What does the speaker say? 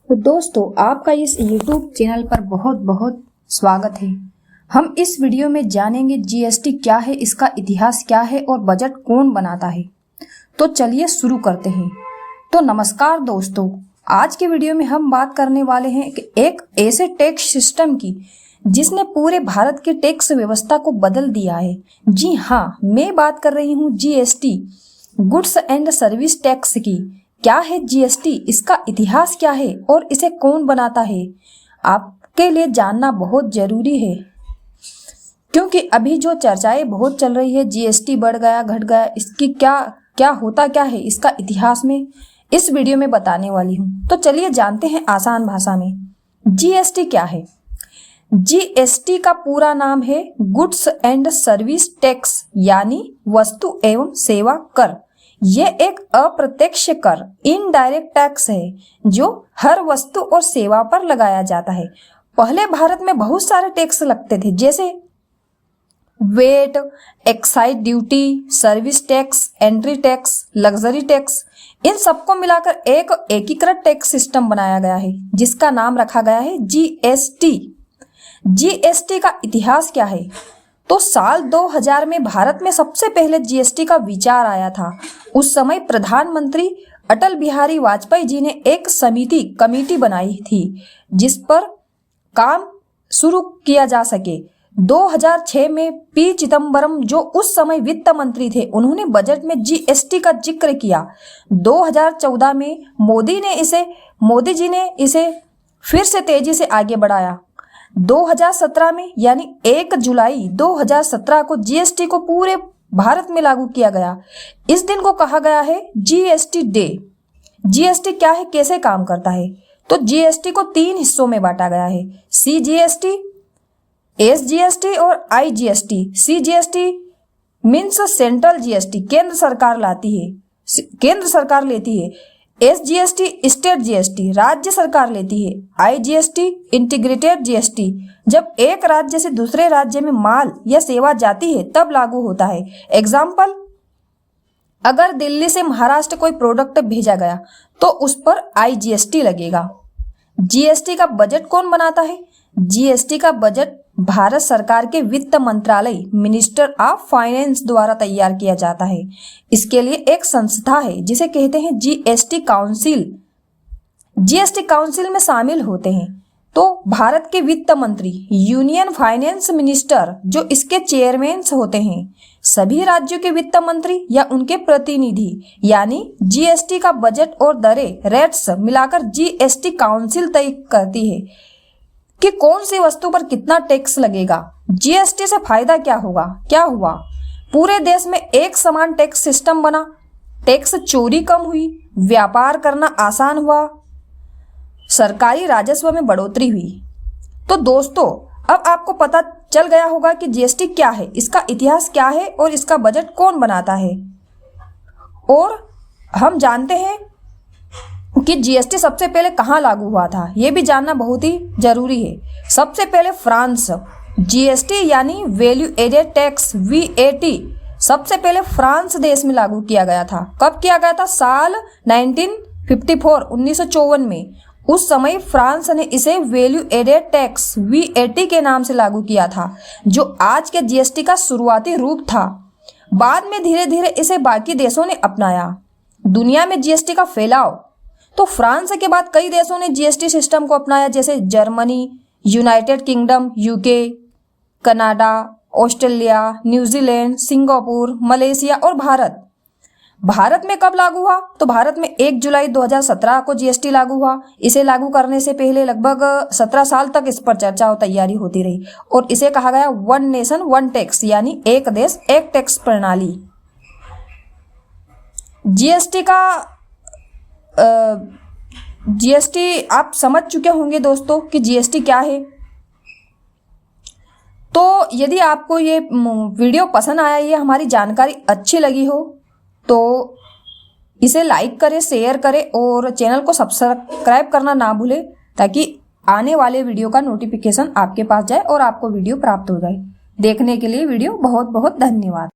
तो दोस्तों, आपका इस YouTube चैनल पर बहुत बहुत स्वागत है। हम इस वीडियो में जानेंगे जीएसटी क्या है, इसका इतिहास क्या है और बजट कौन बनाता है। तो चलिए शुरू करते हैं। तो नमस्कार दोस्तों, आज के वीडियो में हम बात करने वाले हैं कि एक ऐसे टैक्स सिस्टम की जिसने पूरे भारत की टैक्स व्यवस्था को बदल दिया है। जी हाँ, मैं बात कर रही हूँ GST, goods and service tax की। क्या है जीएसटी, इसका इतिहास क्या है और इसे कौन बनाता है, आपके लिए जानना बहुत जरूरी है। क्योंकि अभी जो चर्चाएं बहुत चल रही है, जीएसटी बढ़ गया घट गया, इसकी क्या होता क्या है, इसका इतिहास में इस वीडियो में बताने वाली हूँ। तो चलिए जानते हैं आसान भाषा में जीएसटी क्या है। जीएसटी का पूरा नाम है गुड्स एंड सर्विस टैक्स, यानी वस्तु एवं सेवा कर। यह एक अप्रत्यक्ष कर, इनडायरेक्ट टैक्स है जो हर वस्तु और सेवा पर लगाया जाता है। पहले भारत में बहुत सारे टैक्स लगते थे, जैसे VAT, excise duty, service tax, entry tax, luxury tax. इन सबको मिलाकर एक एकीकृत टैक्स सिस्टम बनाया गया है जिसका नाम रखा गया है जीएसटी। जीएसटी का इतिहास क्या है? तो साल 2000 में भारत में सबसे पहले जीएसटी का विचार आया था। उस समय प्रधानमंत्री अटल बिहारी वाजपेयी जी ने एक कमेटी बनाई थी जिस पर काम शुरू किया जा सके। 2006 में पी चिदम्बरम, जो उस समय वित्त मंत्री थे, उन्होंने बजट में जीएसटी का जिक्र किया। 2014 में मोदी जी ने इसे फिर से तेजी से आगे बढ़ाया। 2017 में यानी 1 जुलाई 2017 को जीएसटी को पूरे भारत में लागू किया गया। इस दिन को कहा गया है जीएसटी डे। जीएसटी क्या है, कैसे काम करता है? तो जीएसटी को 3 हिस्सों में बांटा गया है, सीजीएसटी, एसजीएसटी और IGST. CGST means central GST, केंद्र सरकार लेती है। एसजीएसटी स्टेट जीएसटी, राज्य सरकार लेती है। आईजीएसटी इंटीग्रेटेड जीएसटी, जब एक राज्य से दूसरे राज्य में माल या सेवा जाती है तब लागू होता है। एग्जाम्पल, अगर दिल्ली से महाराष्ट्र कोई प्रोडक्ट भेजा गया तो उस पर आईजीएसटी लगेगा। जीएसटी का बजट कौन बनाता है? जीएसटी का बजट भारत सरकार के वित्त मंत्रालय, मिनिस्टर ऑफ फाइनेंस द्वारा तैयार किया जाता है। इसके लिए एक संस्था है जिसे कहते हैं जीएसटी काउंसिल। जीएसटी काउंसिल में शामिल होते हैं तो भारत के वित्त मंत्री, यूनियन फाइनेंस मिनिस्टर, जो इसके चेयरमैन होते हैं, सभी राज्यों के वित्त मंत्री या उनके प्रतिनिधि। यानी जीएसटी का बजट और दरें, रेट्स मिलाकर जीएसटी काउंसिल तय करती है कि कौन सी वस्तु पर कितना टैक्स लगेगा। जीएसटी से फायदा क्या हुआ? पूरे देश में एक समान टैक्स सिस्टम बना, टैक्स चोरी कम हुई, व्यापार करना आसान हुआ, सरकारी राजस्व में बढ़ोतरी हुई। तो दोस्तों, अब आपको पता चल गया होगा कि जीएसटी क्या है, इसका इतिहास क्या है और इसका बजट कौन बनाता है। और हम जानते हैं कि जीएसटी सबसे पहले कहाँ लागू हुआ था, यह भी जानना बहुत ही जरूरी है। सबसे पहले फ्रांस। जीएसटी यानी वैल्यू एडेड टैक्स, वीएटी, सबसे पहले फ्रांस देश में लागू किया गया था। कब किया गया था? साल 1954 में। उस समय फ्रांस ने इसे वैल्यू एडेड टैक्स, वीएटी के नाम से लागू किया था, जो आज के जीएसटी का शुरुआती रूप था। बाद में धीरे धीरे इसे बाकी देशों ने अपनाया। दुनिया में जीएसटी का फैलाव, तो फ्रांस के बाद कई देशों ने जीएसटी सिस्टम को अपनाया, जैसे Germany, United kingdom, UK, Canada, Australia, New Zealand, Singapore, Malaysia और भारत। भारत में कब लागू हुआ? तो भारत में 1 जुलाई 2017 को जीएसटी लागू हुआ। इसे लागू करने से पहले लगभग 17 साल तक इस पर चर्चा और तैयारी होती रही और इसे कहा गया वन नेशन वन टैक्स, यानी एक देश एक टैक्स प्रणाली। जीएसटी आप समझ चुके होंगे दोस्तों कि जीएसटी क्या है। तो यदि आपको ये वीडियो पसंद आया, ये हमारी जानकारी अच्छी लगी हो तो इसे लाइक करें, शेयर करें और चैनल को सब्सक्राइब करना ना भूलें, ताकि आने वाले वीडियो का नोटिफिकेशन आपके पास जाए और आपको वीडियो प्राप्त हो जाए। देखने के लिए वीडियो बहुत बहुत धन्यवाद।